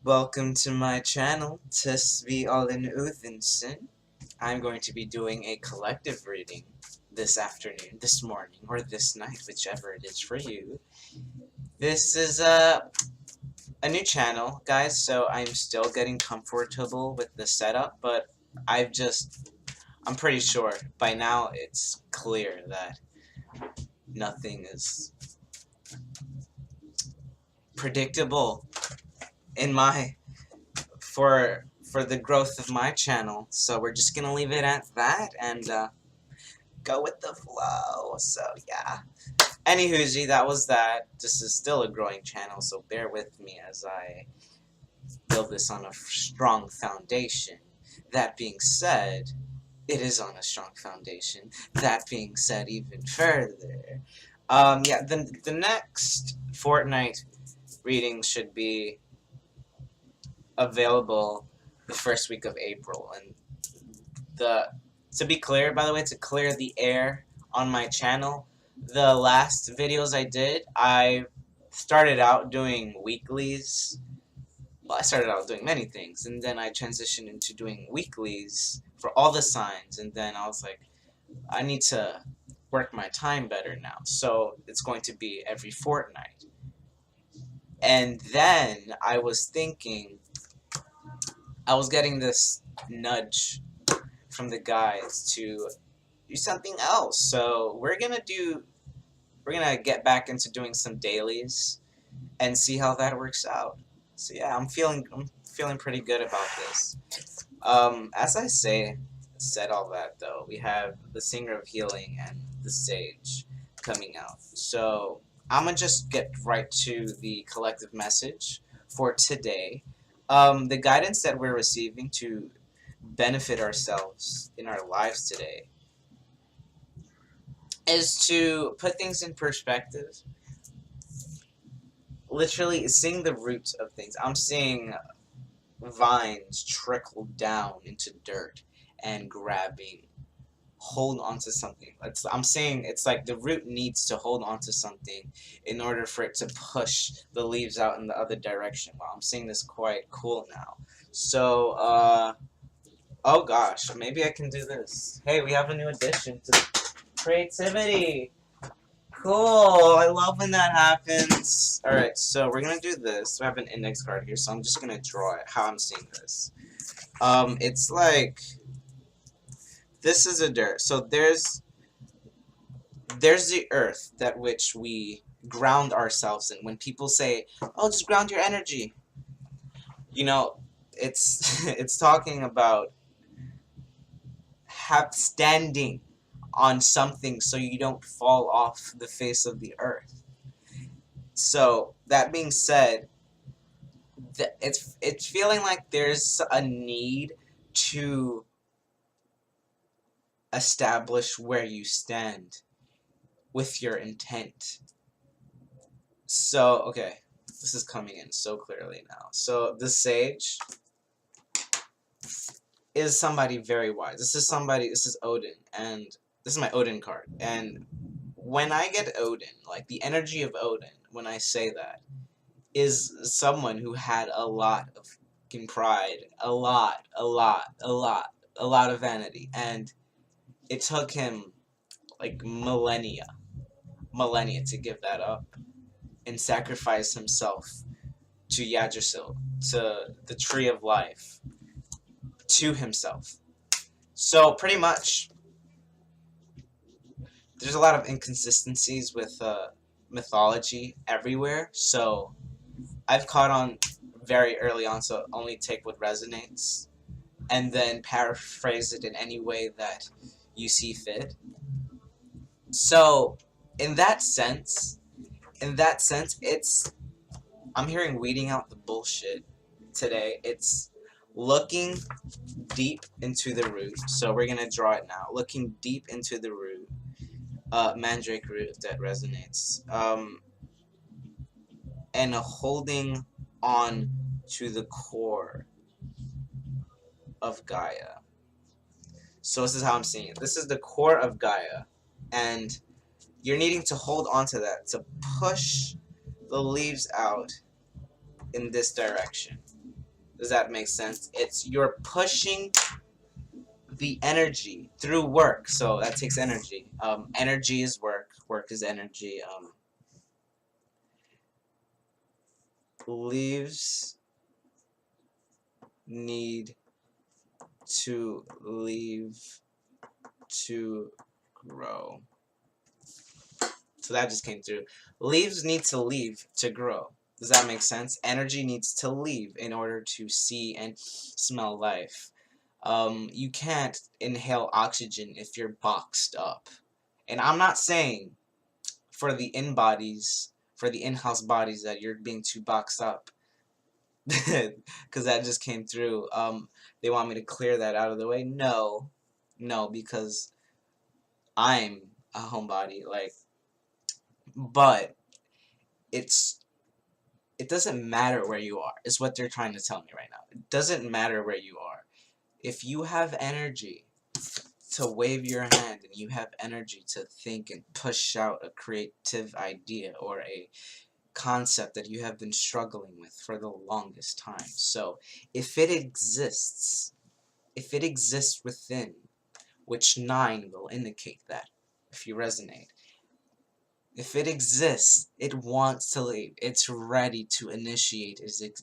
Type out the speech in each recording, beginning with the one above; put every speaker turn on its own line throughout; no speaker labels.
Welcome to my channel, be Olin Odinson. I'm going to be doing a collective reading this afternoon, this morning, or this night, whichever it is for you. This is a new channel, guys, so I'm still getting comfortable with the setup, but I'm pretty sure by now it's clear that nothing is predictable in my for the growth of my channel, so we're just gonna leave it at that and go with the flow. So yeah. Anywhoozy, that was that. This is still a growing channel, so bear with me as I build this on a strong foundation. That being said, it is on a strong foundation. That being said, even further, yeah, the next fortnight reading should be available the first week of April, and to be clear, by the way, to clear the air on my channel, the last videos I did, I started out doing weeklies. Well, I started out doing many things, and then I transitioned into doing weeklies for all the signs, and then I was like, I need to work my time better now, so it's going to be every fortnight. And then I was thinking, I was getting this nudge from the guys to do something else. So we're gonna get back into doing some dailies and see how that works out. So yeah, I'm feeling pretty good about this. As I said all that though, we have the Singer of Healing and the Sage coming out. So I'm gonna just get right to the collective message for today. The guidance that we're receiving to benefit ourselves in our lives today is to put things in perspective. Literally seeing the roots of things. I'm seeing vines trickle down into dirt and hold onto something. I'm saying it's like the root needs to hold onto something in order for it to push the leaves out in the other direction. Wow, I'm seeing this quite cool now. So, oh gosh, maybe I can do this. Hey, we have a new addition to creativity. Cool, I love when that happens. Alright, so we're gonna do this. I have an index card here, so I'm just gonna draw it, how I'm seeing this. It's like, this is a dirt. So there's the earth that which we ground ourselves in. When people say, oh, just ground your energy. You know, it's, it's talking about standing on something so you don't fall off the face of the earth. So that being said, it's feeling like there's a need to establish where you stand with your intent. So okay, this is coming in so clearly now. So the Sage is somebody very wise. This is Odin, and this is my Odin card. And when I get Odin, like the energy of Odin, when I say that, is someone who had a lot of pride, a lot of vanity, and it took him like millennia to give that up and sacrifice himself to Yggdrasil, to the Tree of Life, to himself. So pretty much, there's a lot of inconsistencies with mythology everywhere, so I've caught on very early on, so only take what resonates and then paraphrase it in any way that you see fit. So in that sense, I'm hearing weeding out the bullshit today. It's looking deep into the root. So we're gonna draw it now. Looking deep into the root. Mandrake root, if that resonates. And holding on to the core of Gaia. So this is how I'm seeing it. This is the core of Gaia, and you're needing to hold on to that to push the leaves out in this direction. Does that make sense? It's you're pushing the energy through work, so that takes energy. Energy is work. Work is energy. Leaves need to leave to grow. So that just came through. Leaves need to leave to grow. Does that make sense? Energy needs to leave in order to see and smell life. You can't inhale oxygen if you're boxed up. And I'm not saying for the in-bodies, for the in-house bodies, that you're being too boxed up. Because that just came through. They want me to clear that out of the way. No, because I'm a homebody. Like, but it doesn't matter where you are. Is what they're trying to tell me right now. It doesn't matter where you are. If you have energy to wave your hand and you have energy to think and push out a creative idea or a concept that you have been struggling with for the longest time. So if it exists within, which 9 will indicate that, if you resonate, if it exists, it wants to leave. It's ready to initiate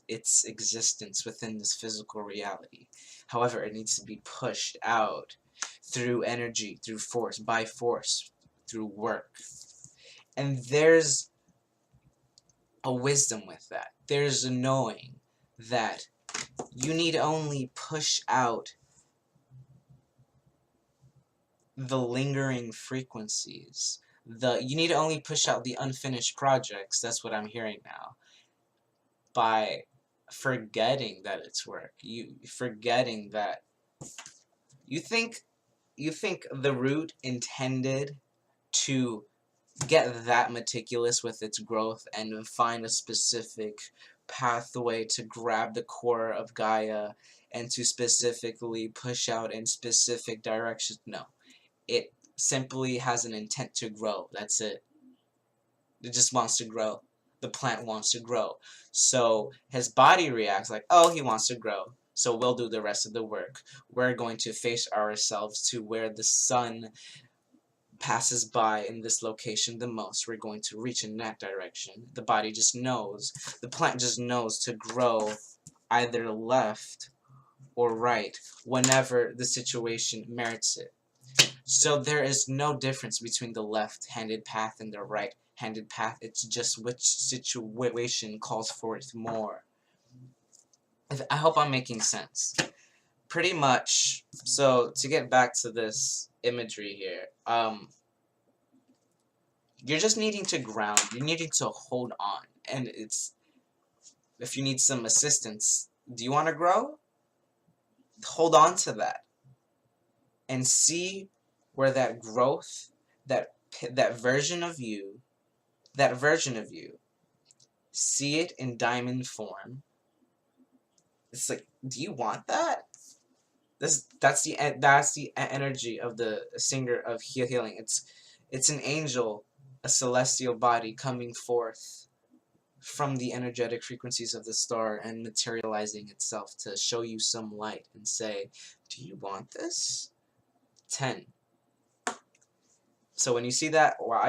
its existence within this physical reality. However, it needs to be pushed out through energy, through force, by force, through work. And there's a wisdom with that. There's a knowing that you need only push out the lingering frequencies. You need to only push out the unfinished projects. That's what I'm hearing now. By forgetting that it's work. Forgetting that you think the root intended to get that meticulous with its growth and find a specific pathway to grab the core of Gaia and to specifically push out in specific directions. No. It simply has an intent to grow. That's it. It just wants to grow. The plant wants to grow. So his body reacts like, oh, he wants to grow. So we'll do the rest of the work. We're going to face ourselves to where the sun passes by in this location the most. We're going to reach in that direction. The body just knows. The plant just knows to grow either left or right whenever the situation merits it. So there is no difference between the left-handed path and the right-handed path. It's just which situation calls for it more. I hope I'm making sense. Pretty much. So to get back to this imagery here, you're just needing to ground. You're needing to hold on. And if you need some assistance, do you want to grow? Hold on to that. And see where that growth, that version of you, see it in diamond form. It's like, do you want that? That's the energy of the singer of healing. It's an angel, a celestial body coming forth from the energetic frequencies of the star and materializing itself to show you some light and say, do you want this? 10. So when you see that, wow,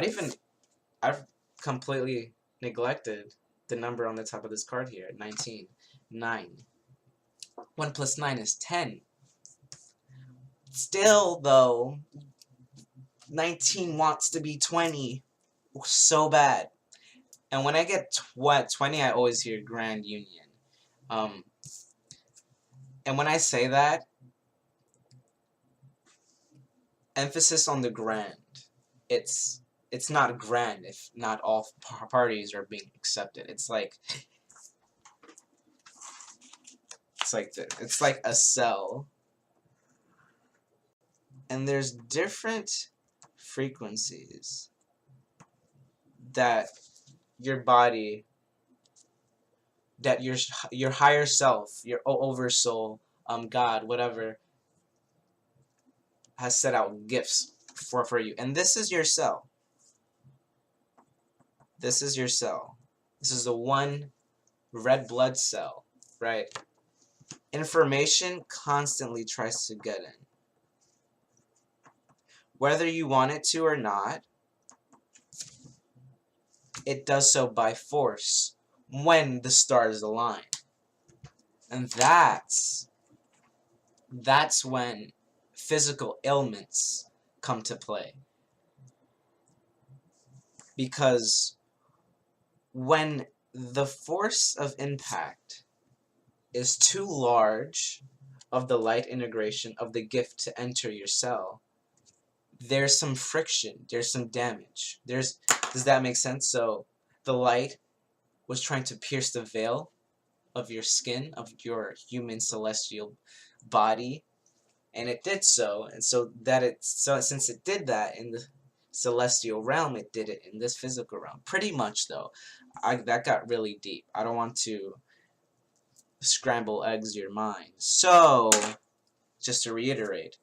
I've completely neglected the number on the top of this card here, 19. 9. 1 plus 9 is 10. Still, though, 19 wants to be 20 so bad. And when I get 20, I always hear Grand Union. And when I say that, emphasis on the grand. It's not grand if not all parties are being accepted. It's like a cell, and there's different frequencies that your body, that your higher self, your oversoul, God, whatever, has set out gifts for you. And this is your cell. This is your cell. This is the one red blood cell, right? Information constantly tries to get in. Whether you want it to or not, it does so by force when the stars align. And that's when physical ailments come to play. Because when the force of impact is too large of the light integration of the gift to enter your cell, there's some friction, there's some damage. Does that make sense? So the light was trying to pierce the veil of your skin, of your human celestial body, and it did so. And so since it did that in the celestial realm, it did it in this physical realm. Pretty much, though. That got really deep. I don't want to scramble eggs your mind. So, just to reiterate,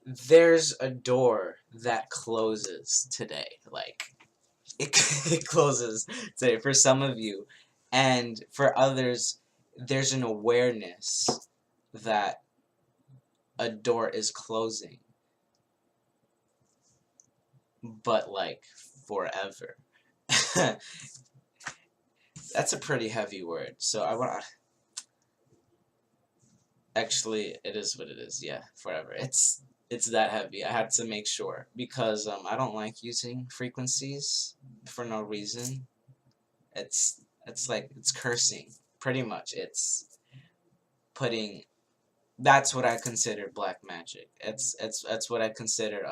there's a door that closes today. Like, it closes today for some of you. And for others, there's an awareness that a door is closing. But, like, forever. That's a pretty heavy word. So I want to... Actually, it is what it is. Yeah, forever. It's that heavy. I had to make sure. Because I don't like using frequencies for no reason. It's like, it's cursing. Pretty much. It's putting... That's what I consider black magic. That's what I consider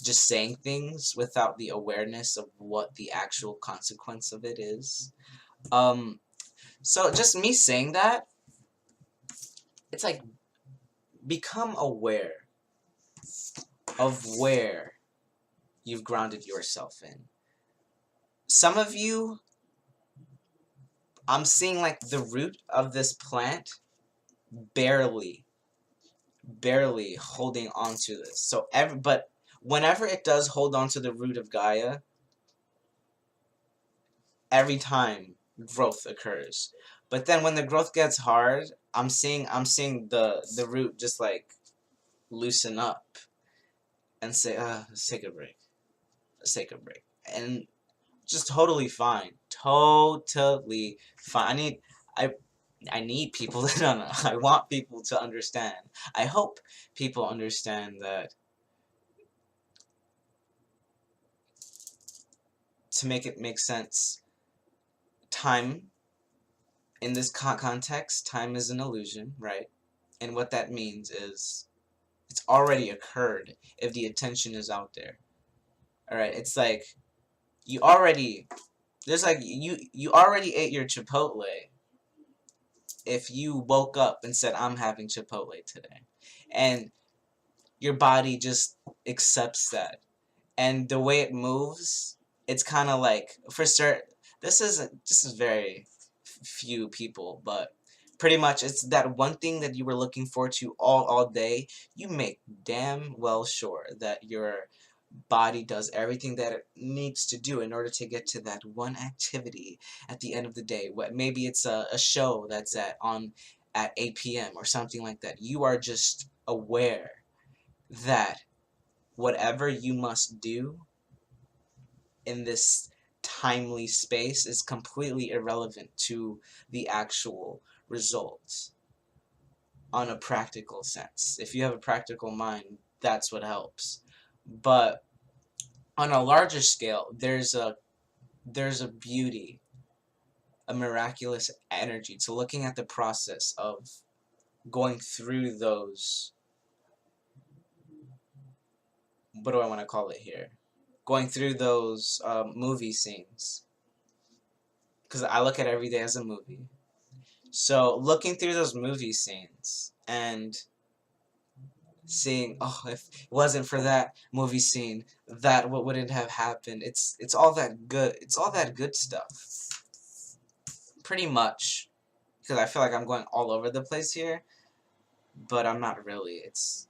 just saying things without the awareness of what the actual consequence of it is. So just me saying that, it's like, become aware of where you've grounded yourself in. Some of you, I'm seeing like the root of this plant barely holding on to this. So but whenever it does hold on to the root of Gaia, every time growth occurs. But then when the growth gets hard, I'm seeing the root just like loosen up and say, let's take a break. Let's take a break. And just totally fine. Totally fine. I need people to know. I want people to understand. I hope people understand that to make it make sense, time, in this context, time is an illusion, right? And what that means is it's already occurred if the attention is out there. Alright, it's like you already ate your Chipotle if you woke up and said, I'm having Chipotle today. And your body just accepts that. And the way it moves, it's kind of like, for certain, this is very few people, but pretty much it's that one thing that you were looking forward to all day. You make damn well sure that your body does everything that it needs to do in order to get to that one activity at the end of the day. Maybe it's a show that's at 8 p.m. or something like that. You are just aware that whatever you must do in this timely space is completely irrelevant to the actual results on a practical sense. If you have a practical mind, that's what helps. But on a larger scale, there's a beauty, a miraculous energy to looking at the process of going through those, what do I want to call it here? Going through those movie scenes. Because I look at every day as a movie. So looking through those movie scenes and seeing, oh, if it wasn't for that movie scene, that what wouldn't have happened. It's all that good. It's all that good stuff. Pretty much, because I feel like I'm going all over the place here, but I'm not really. It's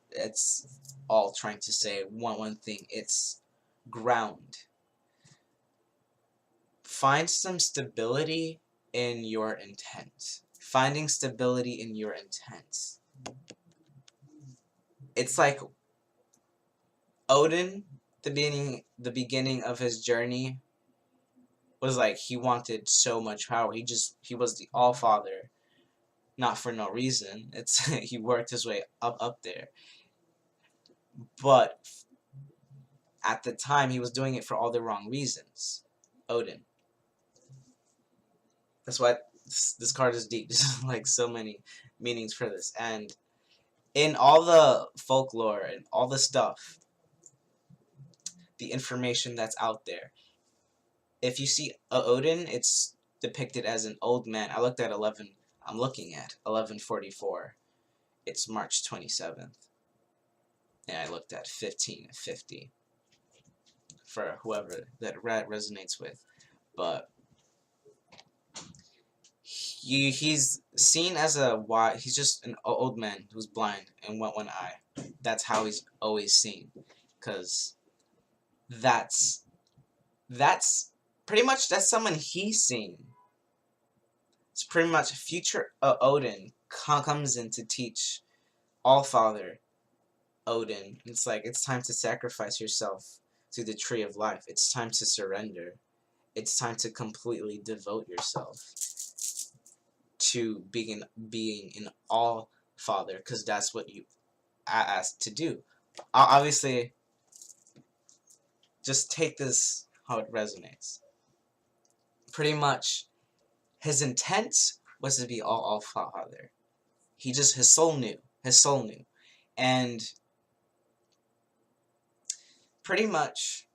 all trying to say one thing. It's ground. Find some stability in your intent. finding stability in your intent. It's like Odin, the beginning of his journey was like he wanted so much power. He was the All Father, not for no reason. It's he worked his way up there. But at the time he was doing it for all the wrong reasons. Odin. That's why this card is deep. There's like so many meanings for this. And in all the folklore and all the stuff, the information that's out there, if you see Odin, it's depicted as an old man. I'm looking at 1144. It's March 27th. And I looked at 1550 for whoever that resonates with. But he's seen as he's just an old man who's blind and one eye. That's how he's always seen, because that's pretty much that's someone he's seen. It's pretty much future Odin comes in to teach Allfather Odin. It's like, it's time to sacrifice yourself to the tree of life. It's time to surrender. It's time to completely devote yourself to being an All-Father, because that's what you asked to do. Obviously, just take this how it resonates. Pretty much, his intent was to be All-Father. His soul knew. And pretty much,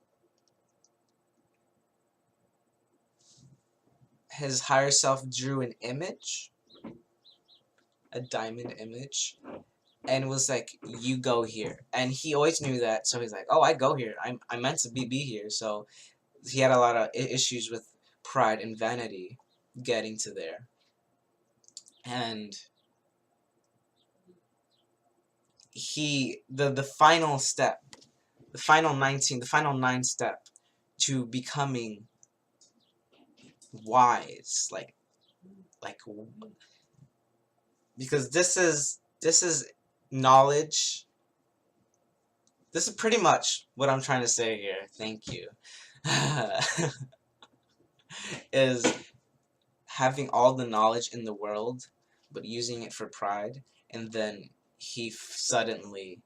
his higher self drew an image, a diamond image, and was like, you go here. And he always knew that, so he's like, oh, I go here. I'm meant to be here. So he had a lot of issues with pride and vanity getting to there. And the final step, the final 9 step to becoming wise, like because this is knowledge. This is pretty much what I'm trying to say here. Thank you. Is having all the knowledge in the world, but using it for pride. And then he suddenly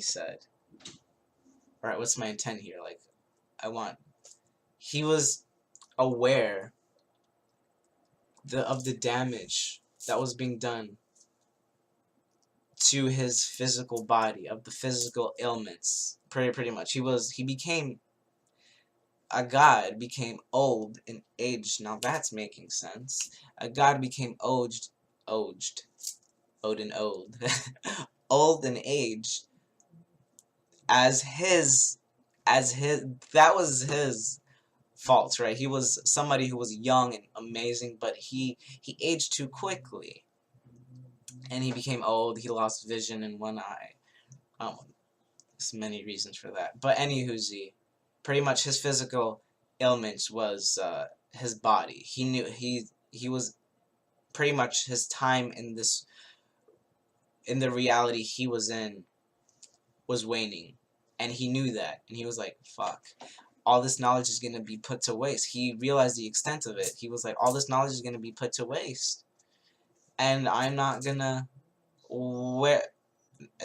said, all right, what's my intent here? Like, he was aware of the damage that was being done to his physical body, of the physical ailments. Pretty much. He became a god, became old and aged. Now that's making sense. A god became aged, Odin old, old and aged, that was his fault, right? He was somebody who was young and amazing, but he aged too quickly, and he became old. He lost vision in one eye. There's many reasons for that, but anywho, pretty much his physical ailments was his body. He knew he was pretty much his time in the reality he was in was waning, and he knew that, and he was like, fuck, all this knowledge is gonna be put to waste. He realized the extent of it. He was like, all this knowledge is gonna be put to waste, and I'm not gonna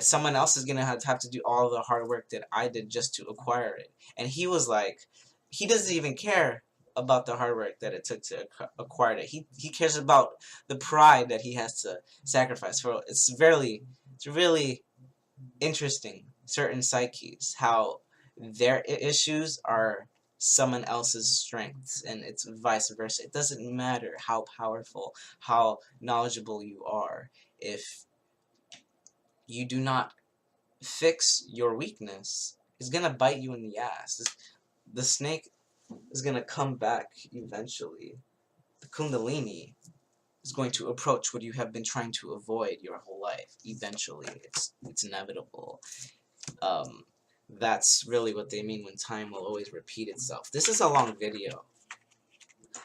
someone else is gonna have to do all the hard work that I did just to acquire it. And he was like, he doesn't even care about the hard work that it took to acquire it. He cares about the pride that he has to sacrifice for. It's really interesting, certain psyches, how their issues are someone else's strengths, and it's vice versa. It doesn't matter how powerful, how knowledgeable you are, if you do not fix your weakness, it's gonna bite you in the ass. The snake is gonna come back eventually. The Kundalini is going to approach what you have been trying to avoid your whole life. Eventually, it's inevitable. That's really what they mean when time will always repeat itself. This is a long video.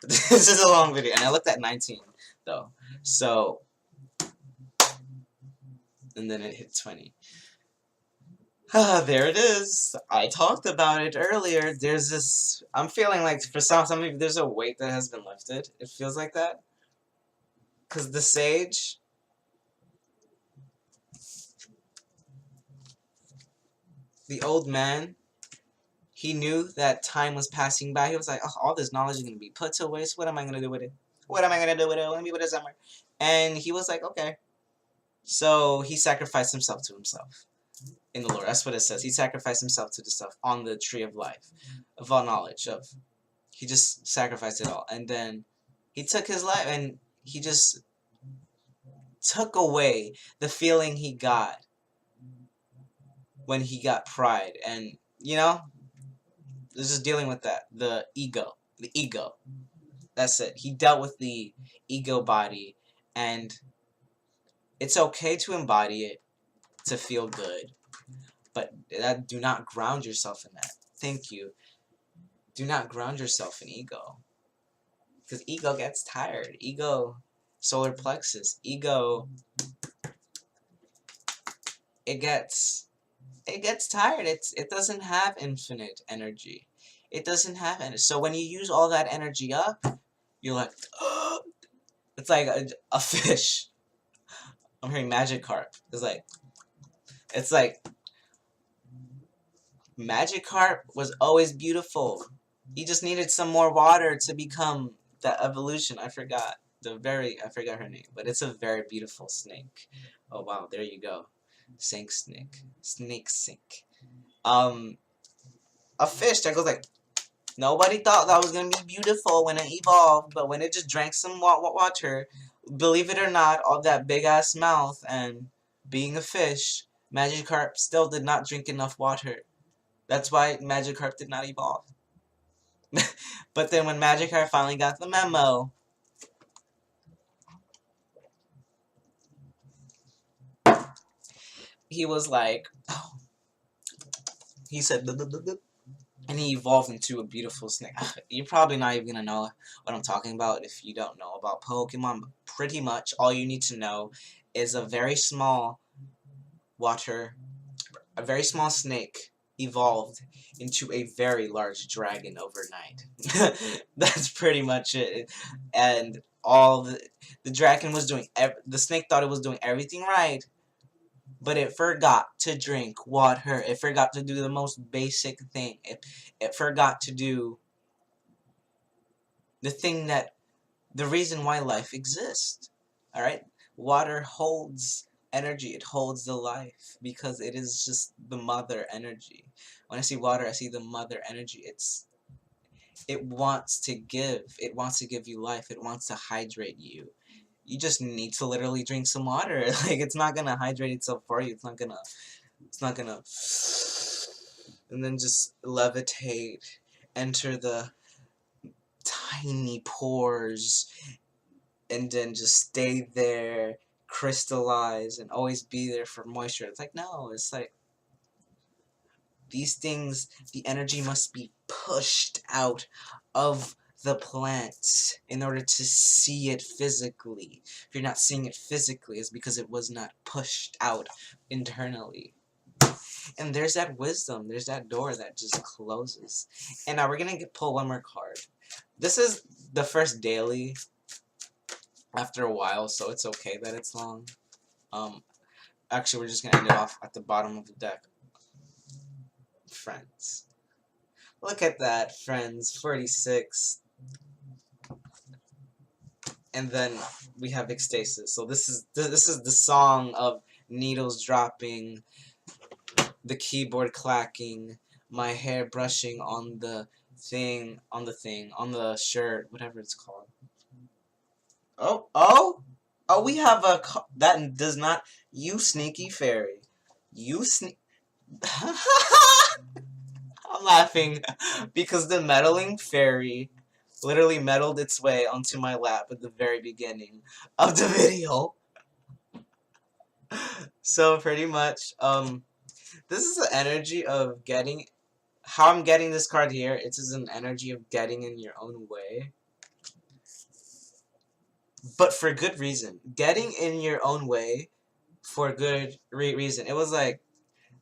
This is a long video, and I looked at 19 though. So, and then it hit 20. There it is. I talked about it earlier. There's this. I'm feeling like for some people, there's a weight that has been lifted. It feels like that. Cause the sage, the old man, he knew that time was passing by. He was like, oh, all this knowledge is gonna be put to waste. What am I gonna do with it? What am I gonna do with it? I wanna be with it somewhere. And he was like, okay. So he sacrificed himself to himself. In the Lord. That's what it says. He sacrificed himself to the stuff on the tree of life, of all knowledge. He just sacrificed it all, and then he took his life, and he just took away the feeling he got when he got pride, and just dealing with that, the ego. That's it. He dealt with the ego body, and it's okay to embody it, to feel good. But do not ground yourself in that. Thank you. Do not ground yourself in ego. Because ego gets tired. Ego, solar plexus. Ego, it gets tired. It doesn't have infinite energy. It doesn't have energy. So when you use all that energy up, you're like, oh! It's like a fish. I'm hearing Magikarp. It's like Magikarp was always beautiful. He just needed some more water to become that evolution. I forgot her name, but it's a very beautiful snake. Oh wow, there you go. Snake. A fish that goes like, nobody thought that was gonna be beautiful when it evolved, but when it just drank some water, believe it or not, all that big ass mouth and being a fish, Magikarp still did not drink enough water. That's why Magikarp did not evolve. But then when Magikarp finally got the memo, he was like, oh. He said, and he evolved into a beautiful snake. You're probably not even going to know what I'm talking about if you don't know about Pokemon. But pretty much all you need to know is a very small snake evolved into a very large dragon overnight. That's pretty much it. And the dragon was doing, the snake thought it was doing everything right, but it forgot to drink water. It forgot to do the most basic thing. It forgot to do the thing the reason why life exists. Alright? Water holds energy. It holds the life because it is just the mother energy. When I see water, I see the mother energy. It wants to give. It wants to give you life. It wants to hydrate you. You just need to literally drink some water. Like, it's not gonna hydrate itself for you. It's not gonna and then just levitate, enter the tiny pores, and then just stay there, crystallize, and always be there for moisture. It's like, no, it's like, these things, the energy must be pushed out of the plants in order to see it physically. If you're not seeing it physically, it's because it was not pushed out internally. And there's that wisdom, there's that door that just closes. And now we're gonna pull one more card. This is the first daily after a while, so it's okay that it's long. Actually, we're just gonna end it off at the bottom of the deck. Friends. Look at that, friends. 46. And then we have ecstasis. So this is the song of needles dropping, the keyboard clacking, my hair brushing on the shirt, whatever it's called. Oh, we have that does not, you sneaky fairy. I'm laughing because the meddling fairy literally meddled its way onto my lap at the very beginning of the video. So pretty much, this is the energy of getting, how I'm getting this card here, it is an energy of getting in your own way. but for good reason. Getting in your own way for good reason. It was like,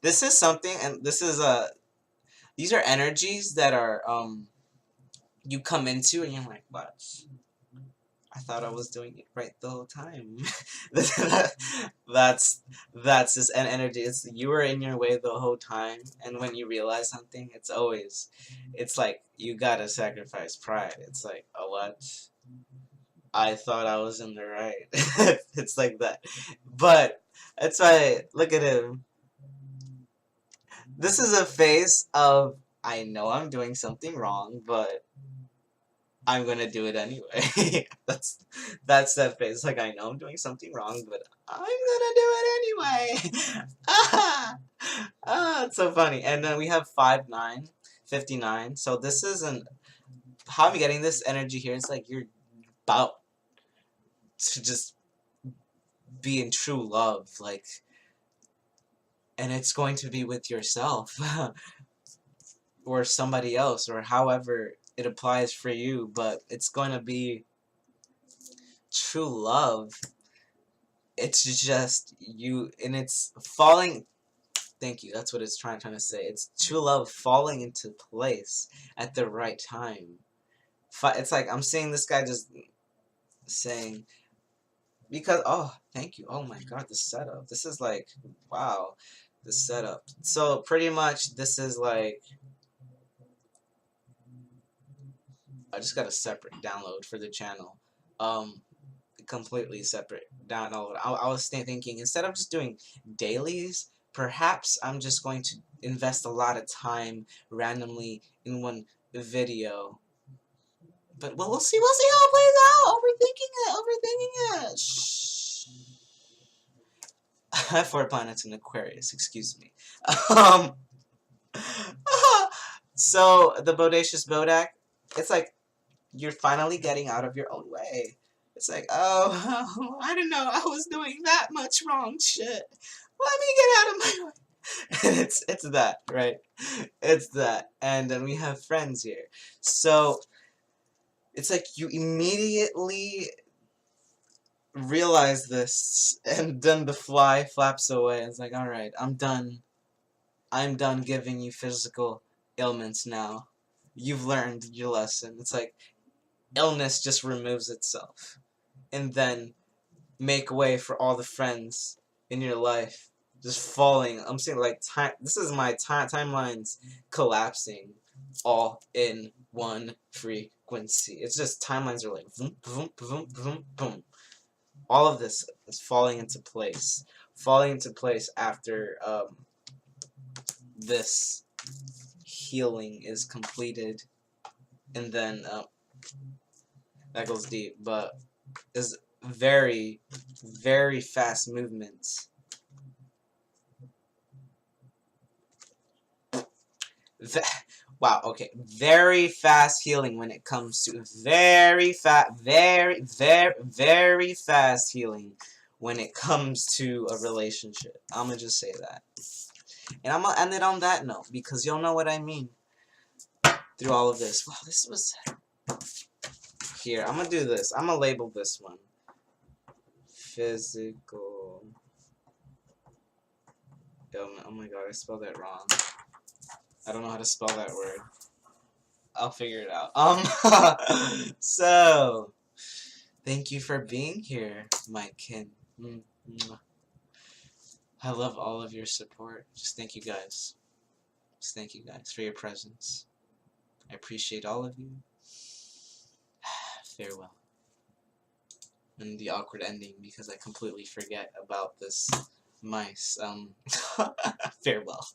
this is something, and this is these are energies that are you come into and you're like, what? I thought I was doing it right the whole time. that's that's just an energy. It's you were in your way the whole time, and when you realize something, it's like you gotta sacrifice pride. It's like, oh, what? I thought I was in the right. It's like that, but that's why. Look at him. This is a face of, I know I'm doing something wrong, but I'm gonna do it anyway. that's that face. Like, I know I'm doing something wrong, but I'm gonna do it anyway. It's so funny. And then we have 5'9", 59. So this isn't how I'm getting this energy here. It's like you're about to just be in true love, like, and it's going to be with yourself or somebody else, or however it applies for you, but it's going to be true love. It's just you, and it's falling. Thank you. That's what it's trying to say. It's true love falling into place at the right time. It's like I'm seeing this guy just saying, because, oh, thank you. Oh my God, the setup. This is like, wow, the setup. So pretty much this is like, I just got a separate download for the channel. Completely separate download. I was thinking, instead of just doing dailies, perhaps I'm just going to invest a lot of time randomly in one video. But we'll see how it plays out. Overthinking it. Shh. I have 4 planets in Aquarius. Excuse me. So the bodacious bodak, it's like you're finally getting out of your own way. It's like, oh, I didn't know I was doing that much wrong shit. Let me get out of my way. It's that, right? It's that. And then we have friends here. So it's like you immediately realize this, and then the fly flaps away. It's like, alright, I'm done. I'm done giving you physical ailments now. You've learned your lesson. It's like illness just removes itself. And then make way for all the friends in your life just falling. I'm saying, like, time. This is my timelines collapsing all in one frequency. It's just timelines are like boom, boom, boom, boom, boom. All of this is falling into place. Falling into place after this healing is completed, and then that goes deep, but is very, very fast movements. Wow, okay. Very fast healing when it comes to very fast healing when it comes to a relationship. I'm gonna just say that. And I'm gonna end it on that note, because you'll know what I mean through all of this. Wow, this was... Here, I'm gonna do this. I'm gonna label this one. Physical... Oh my God, I spelled that wrong. I don't know how to spell that word. I'll figure it out. So, thank you for being here, my kin. I love all of your support. Just thank you guys. Just thank you guys for your presence. I appreciate all of you. Farewell. And the awkward ending, because I completely forget about this mice. Farewell.